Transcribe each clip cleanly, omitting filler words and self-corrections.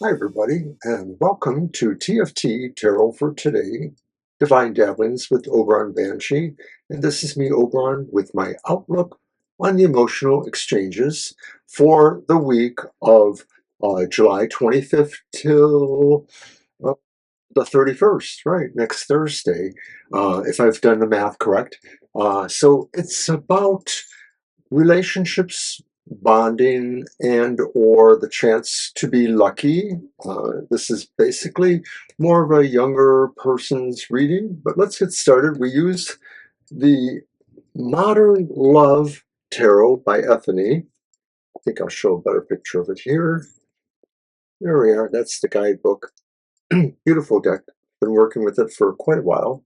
Hi, everybody, and welcome to TFT Tarot for Today, Divine Dabblings with Oberon Banshee. And this is me, Oberon, with my outlook on the emotional exchanges for the week of July 25th till the 31st, right, next Thursday, if I've done the math correct. So it's about relationships, bonding, and or the chance to be lucky. This is basically more of a younger person's reading, but let's get started. We use the Modern Love Tarot by Ethany. I think I'll show a better picture of it here. There we are. That's the guidebook. Beautiful deck. Been working with it for quite a while.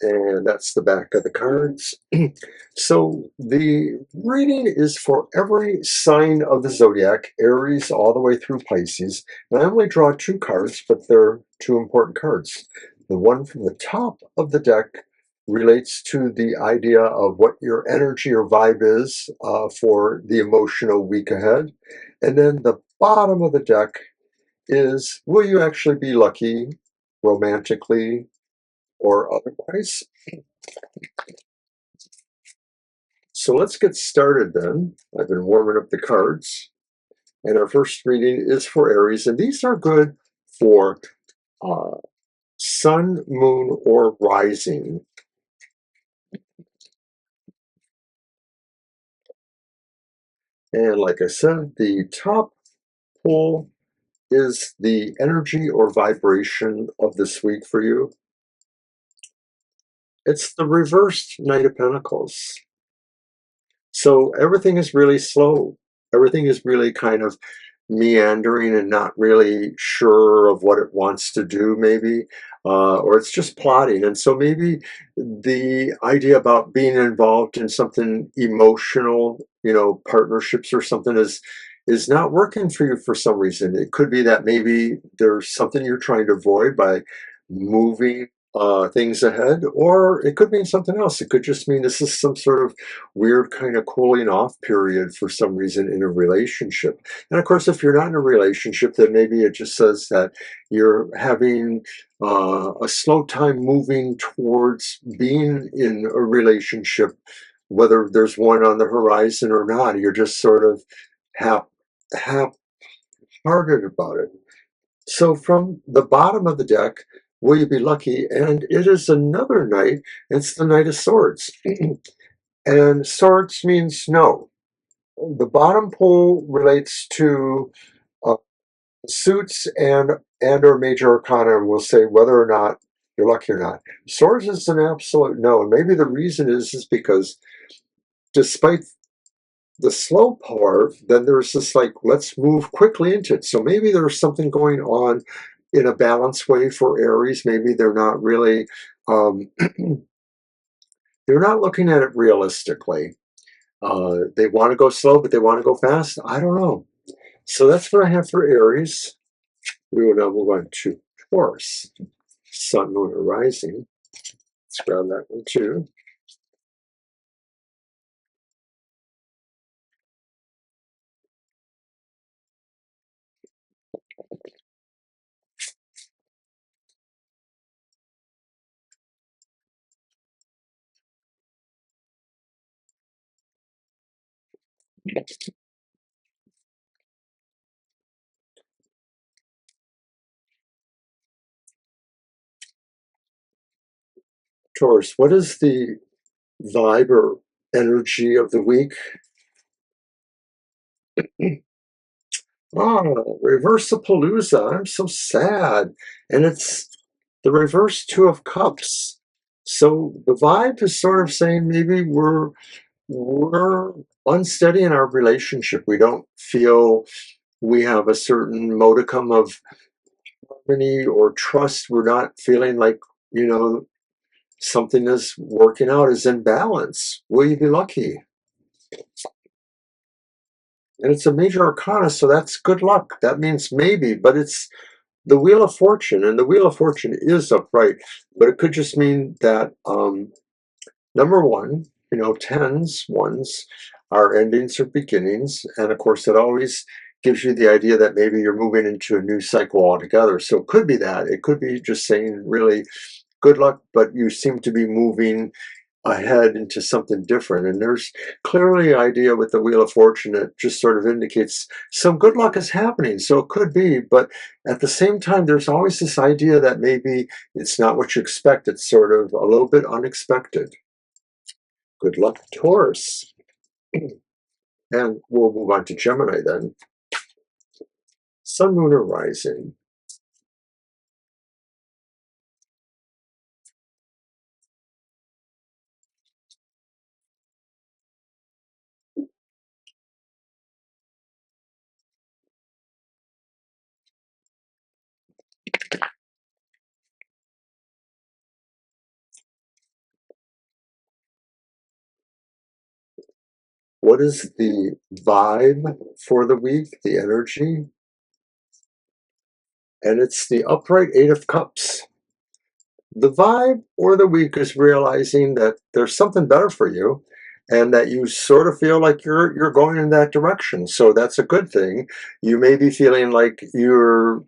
And that's the back of the cards. So the reading is for every sign of the zodiac, Aries all the way through Pisces. And I only draw two cards, but they're two important cards. The one from the top of the deck relates to the idea of what your energy or vibe is for the emotional week ahead. And then the bottom of the deck is, will you actually be lucky romantically or otherwise? So let's get started then. I've been warming up the cards. And our first reading is for Aries. And these are good for sun, moon, or rising. And like I said, the top pull is the energy or vibration of this week for you. It's the reversed Knight of Pentacles. So everything is really slow. Everything is really kind of meandering and not really sure of what it wants to do, maybe, or it's just plotting. And so maybe the idea about being involved in something emotional, partnerships or something is not working for you for some reason. It could be that maybe there's something you're trying to avoid by moving things ahead, or it could mean something else. It could just mean this is some sort of weird kind of cooling off period for some reason in a relationship. And of course, if you're not in a relationship, then maybe it just says that you're having a slow time moving towards being in a relationship, whether there's one on the horizon or not. You're just sort of half-hearted about it. So from the bottom of the deck, will you be lucky? And it is another knight. It's the Knight of Swords. And swords means no. The bottom pole relates to suits and or major arcana, and we'll say whether or not you're lucky or not. Swords is an absolute no. And maybe the reason is because despite the slow part, then there's this like, let's move quickly into it. So maybe there's something going on in a balanced way for Aries. Maybe they're not really, they're not looking at it realistically. They want to go slow, but they want to go fast. I don't know. So that's what I have for Aries. We will now move on to Taurus, Sun, Moon, or Rising. Let's grab that one too. Taurus, what is the vibe or energy of the week? Reverse-a-palooza. I'm so sad. And it's the reverse Two of Cups. So the vibe is sort of saying maybe we're unsteady in our relationship. We don't feel we have a certain modicum of harmony or trust. We're not feeling like, something is working out, is in balance. Will you be lucky? And it's a major arcana, so that's good luck. That means maybe, but it's the Wheel of Fortune, and the Wheel of Fortune is upright, but it could just mean that, number one, tens, ones are endings or beginnings, and of course it always gives you the idea that maybe you're moving into a new cycle altogether. So it could be that. It could be just saying really good luck, but you seem to be moving ahead into something different. And there's clearly an idea with the Wheel of Fortune that just sort of indicates some good luck is happening. So it could be, but at the same time, there's always this idea that maybe it's not what you expect. It's sort of a little bit unexpected. Good luck, Taurus. And we'll move on to Gemini then. Sun, Moon, or Rising. What is the vibe for the week, the energy? And it's the upright Eight of Cups. The vibe or the week is realizing that there's something better for you and that you sort of feel like you're going in that direction. So that's a good thing. You may be feeling like you're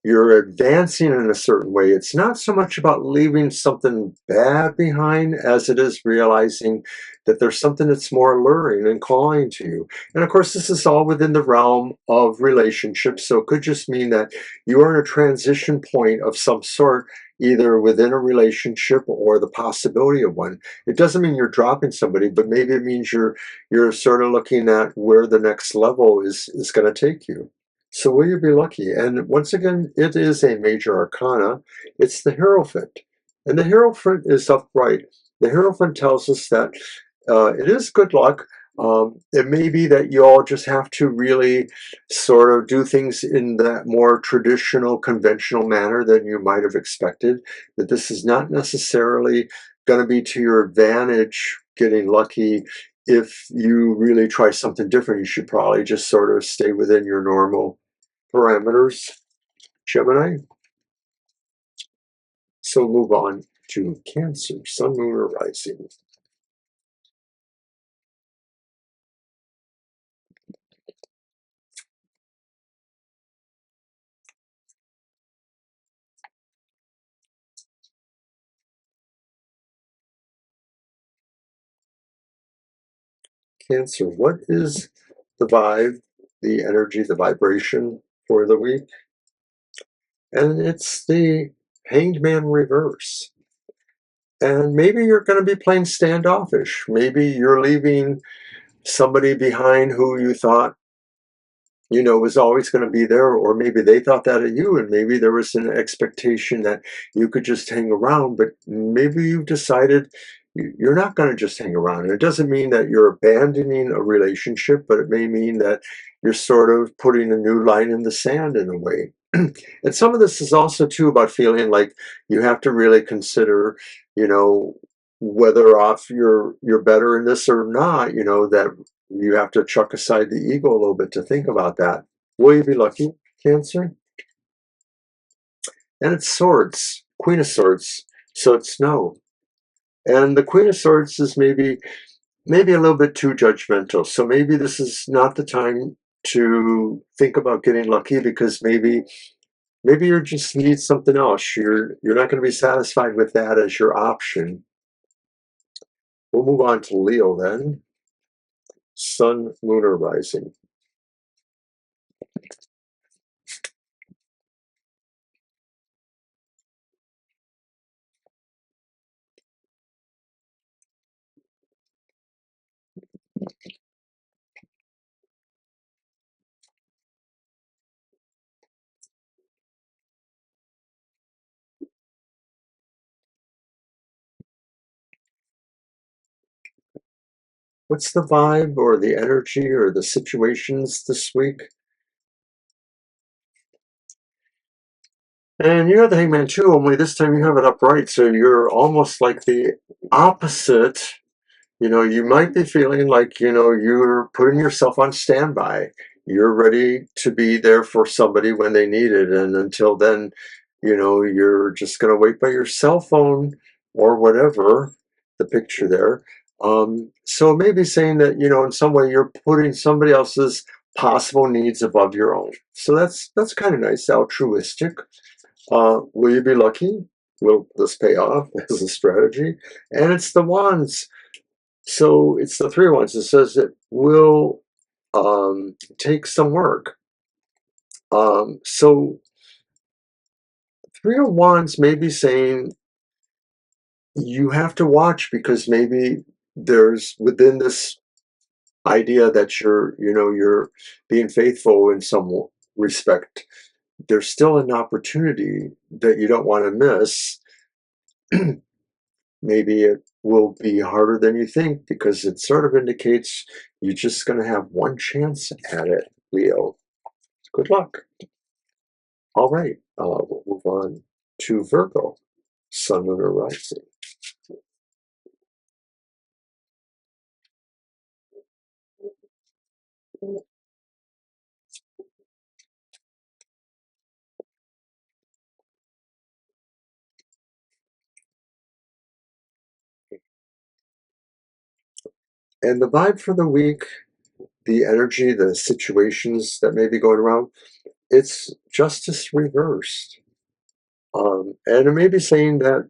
advancing in a certain way. It's not so much about leaving something bad behind as it is realizing that there's something that's more alluring and calling to you. And of course, this is all within the realm of relationships. So it could just mean that you are in a transition point of some sort, either within a relationship or the possibility of one. It doesn't mean you're dropping somebody, but maybe it means you're sort of looking at where the next level is going to take you. So will you be lucky? And once again, it is a major arcana. It's the Hierophant. And the Hierophant is upright. The Hierophant tells us that it is good luck. It may be that you all just have to really sort of do things in that more traditional, conventional manner than you might have expected. That this is not necessarily going to be to your advantage getting lucky. If you really try something different, you should probably just sort of stay within your normal parameters, Gemini. So move on to Cancer, Sun, Moon, or Rising. Cancer, what is the vibe, the energy, the vibration for the week? And it's the Hanged Man reverse. And maybe you're going to be playing standoffish. Maybe you're leaving somebody behind who you thought was always going to be there, or maybe they thought that of you, and maybe there was an expectation that you could just hang around, but maybe you've decided you're not going to just hang around. And it doesn't mean that you're abandoning a relationship, but it may mean that you're sort of putting a new line in the sand in a way. And some of this is also too about feeling like you have to really consider, whether off you're better in this or not, that you have to chuck aside the ego a little bit to think about that. Will you be lucky, Cancer? And it's Swords, Queen of Swords. So it's no. And the Queen of Swords is maybe a little bit too judgmental. So maybe this is not the time to think about getting lucky, because maybe you just need something else. You're not going to be satisfied with that as your option. We'll move on to Leo then. Sun, Moon, or Rising. What's the vibe or the energy or the situations this week? And you have the Hangman too, only this time you have it upright, so you're almost like the opposite. You might be feeling like, you're putting yourself on standby. You're ready to be there for somebody when they need it. And until then, you're just going to wait by your cell phone or whatever, the picture there. So maybe saying that, in some way you're putting somebody else's possible needs above your own. So that's kind of nice, altruistic. Will you be lucky? Will this pay off as a strategy? And it's the Wands. So it's the Three of Wands. It says it will take some work. So Three of Wands may be saying you have to watch, because maybe there's within this idea that you're being faithful in some respect, there's still an opportunity that you don't want to miss. Maybe it will be harder than you think, because it sort of indicates you're just going to have one chance at it, Leo. Good luck. All right, we'll move on to Virgo, Sun, Moon, or Rising. And the vibe for the week, the energy, the situations that may be going around, it's justice reversed. And it may be saying that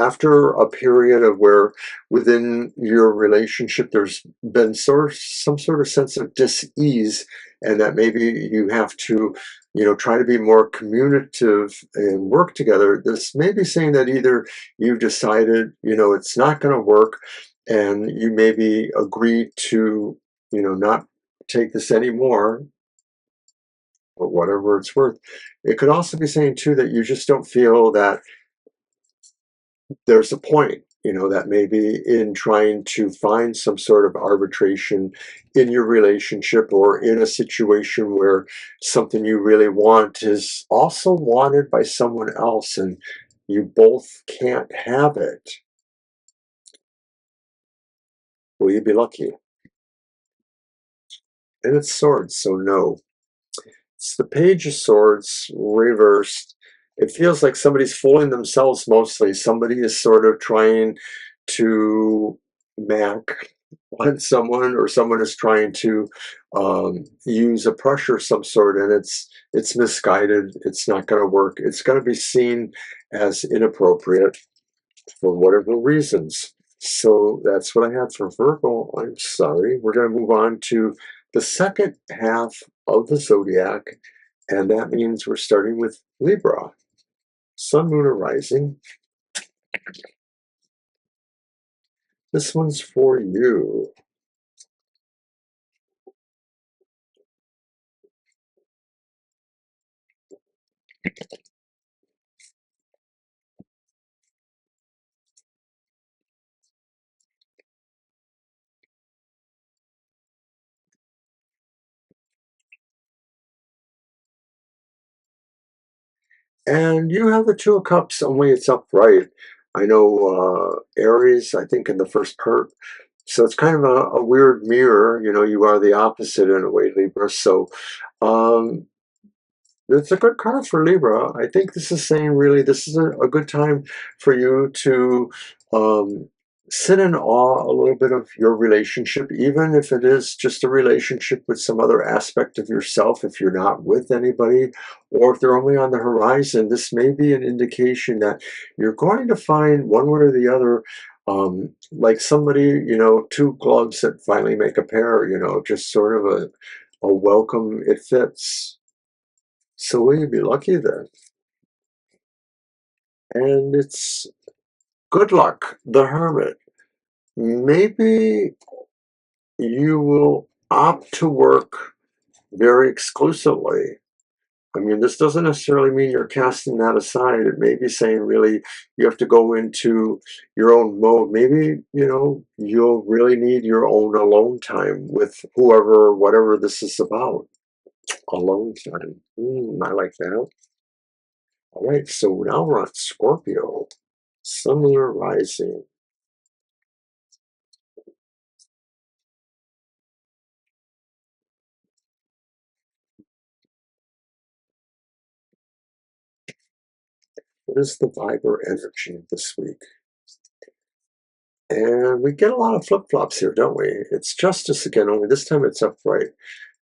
after a period of where within your relationship there's been some sort of sense of dis-ease, and that maybe you have to try to be more communicative and work together. This may be saying that either you've decided it's not going to work, and you maybe agree to not take this anymore, or whatever it's worth. It could also be saying too that you just don't feel that there's a point, that maybe in trying to find some sort of arbitration in your relationship, or in a situation where something you really want is also wanted by someone else, and you both can't have it. Will you be lucky? And it's Swords, so no. It's the Page of Swords reversed. It feels like somebody's fooling themselves mostly. Somebody is sort of trying to mac on someone, or someone is trying to use a pressure of some sort, and it's misguided. It's not going to work. It's going to be seen as inappropriate for whatever reasons. So that's what I had for Virgo. I'm sorry. We're going to move on to the second half of the zodiac, and that means we're starting with Libra, Sun, Moon, or Rising. This one's for you. And you have the Two of Cups, only it's upright. I know Aries, I think, in the first part. So it's kind of a weird mirror. You are the opposite in a way, Libra. So um, it's a good card for Libra. I think this is saying really this is a good time for you to um, sit in awe a little bit of your relationship, even if it is just a relationship with some other aspect of yourself, if you're not with anybody, or if they're only on the horizon. This may be an indication that you're going to find one way or the other, like somebody, two gloves that finally make a pair, just sort of a welcome, it fits. So will you be lucky then? And it's good luck, the Hermit. Maybe you will opt to work very exclusively. I mean, this doesn't necessarily mean you're casting that aside. It may be saying really you have to go into your own mode. Maybe, you'll really need your own alone time with whoever or whatever this is about. Alone time. I like that. All right, so now we're on Scorpio. Sun, Moon, or Rising. What is the vibe or energy this week? And we get a lot of flip-flops here, don't we? It's justice again, only this time it's upright.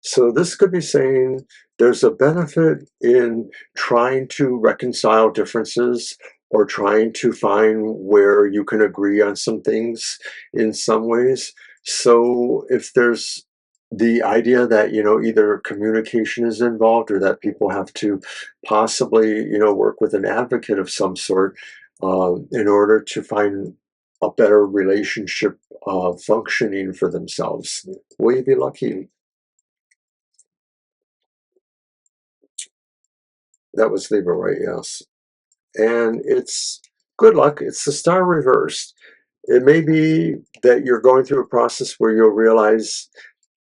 So this could be saying there's a benefit in trying to reconcile differences or trying to find where you can agree on some things in some ways. So if there's the idea that, either communication is involved or that people have to possibly, work with an advocate of some sort in order to find a better relationship functioning for themselves. Will you be lucky? That was Libra, right? Yes. And it's good luck. It's the star reversed. It may be that you're going through a process where you'll realize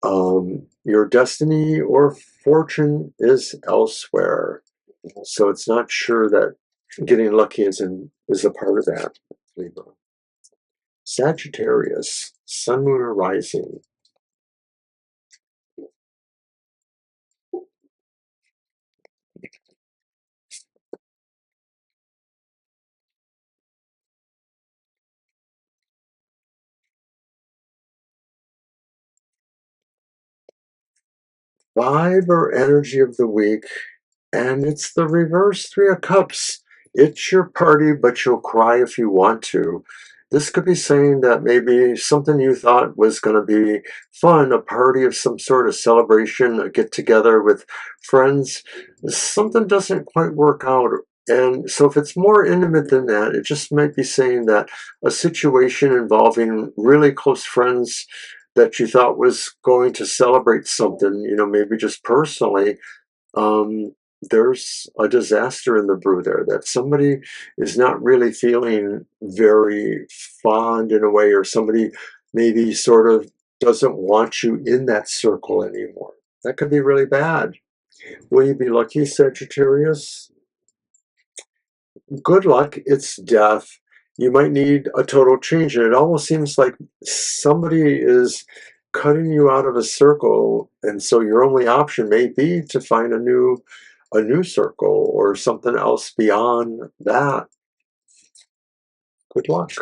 your destiny or fortune is elsewhere. So it's not sure that getting lucky is a part of that, Libra. Sagittarius, Sun, Moon, or Rising. Vibe or energy of the week, and it's the reverse Three of Cups. It's your party, but you'll cry if you want to. This could be saying that maybe something you thought was going to be fun, a party of some sort of celebration, a get together with friends, something doesn't quite work out. And so, if it's more intimate than that, it just might be saying that a situation involving really close friends that you thought was going to celebrate something, maybe just personally, um, there's a disaster in the brew there, that somebody is not really feeling very fond in a way, or somebody maybe sort of doesn't want you in that circle anymore. That could be really bad. Will you be lucky, Sagittarius? Good luck. It's death. You might need a total change. And it almost seems like somebody is cutting you out of a circle. And so your only option may be to find a new circle or something else beyond that. Good luck.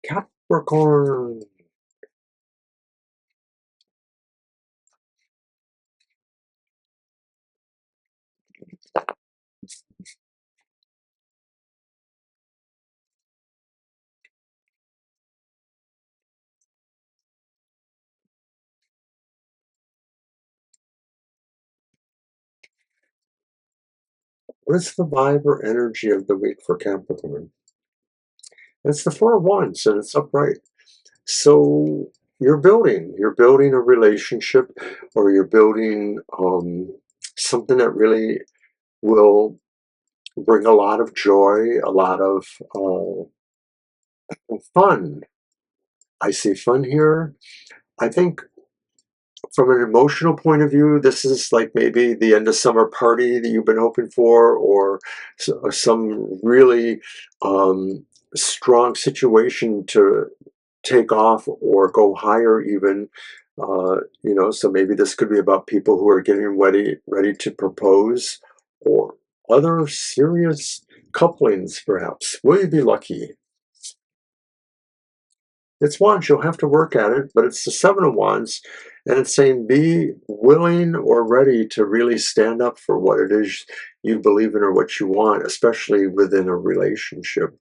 Capricorn. What's the vibe or energy of the week for Capricorn? It's the Four of Wands and it's upright. So you're building a relationship, or you're building something that really will bring a lot of joy, a lot of fun. I see fun here. I think from an emotional point of view, this is like maybe the end of summer party that you've been hoping for, or some really strong situation to take off or go higher even. So maybe this could be about people who are getting ready to propose, or other serious couplings, perhaps. Will you be lucky? It's Wands. You'll have to work at it, but it's the Seven of Wands, and it's saying be willing or ready to really stand up for what it is you believe in or what you want, especially within a relationship,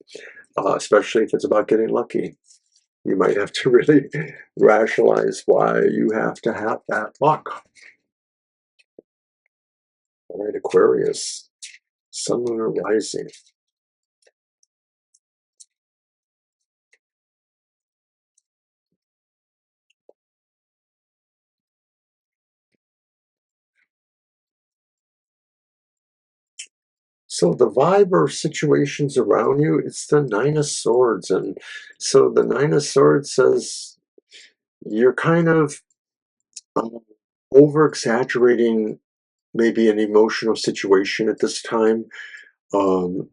especially if it's about getting lucky. You might have to really rationalize why you have to have that luck. All right, Aquarius, Sun, Moon, or Rising. So the vibe or situations around you, it's the Nine of Swords. And so the Nine of Swords says you're kind of um, over exaggerating maybe an emotional situation at this time.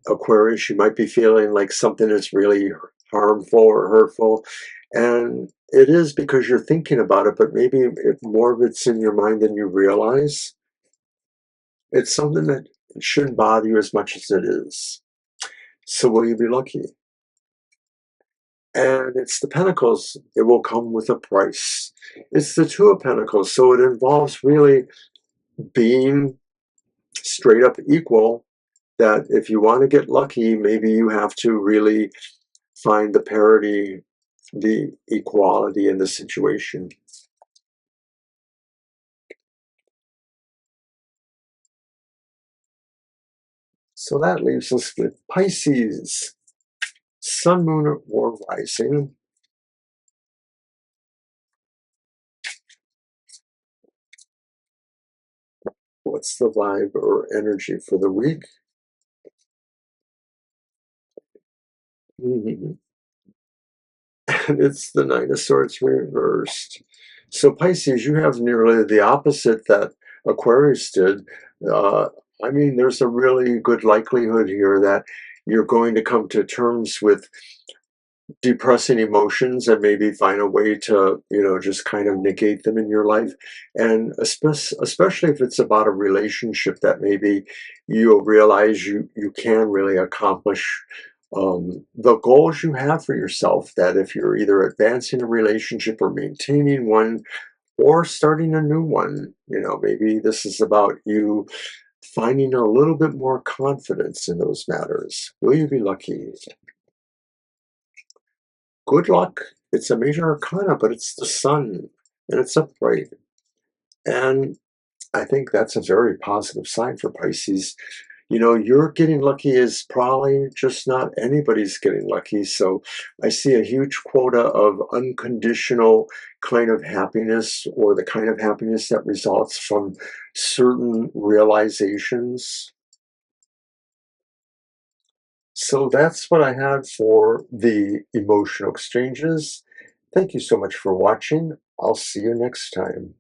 Aquarius, you might be feeling like something is really harmful or hurtful. And it is because you're thinking about it, but maybe more of it's in your mind than you realize. It's something that shouldn't bother you as much as it is. So will you be lucky? And it's the Pentacles. It will come with a price. It's the Two of Pentacles. So it involves really being straight up equal, that if you want to get lucky, maybe you have to really find the parity, the equality in the situation. So that leaves us with Pisces, Sun, Moon, or Rising. What's the vibe or energy for the week? Mhm. And it's the Nine of Swords reversed. So Pisces, you have nearly the opposite that Aquarius did. Uh, I mean, there's a really good likelihood here that you're going to come to terms with depressing emotions and maybe find a way to, just kind of negate them in your life. And especially if it's about a relationship that maybe you'll realize you can really accomplish the goals you have for yourself, that if you're either advancing a relationship or maintaining one or starting a new one, maybe this is about you finding a little bit more confidence in those matters. Will you be lucky? Good luck. It's a major arcana, but it's the sun and it's upright. And I think that's a very positive sign for Pisces. You're getting lucky is probably just not anybody's getting lucky. So I see a huge quota of unconditional kind of happiness, or the kind of happiness that results from certain realizations. So that's what I had for the emotional exchanges. Thank you so much for watching. I'll see you next time.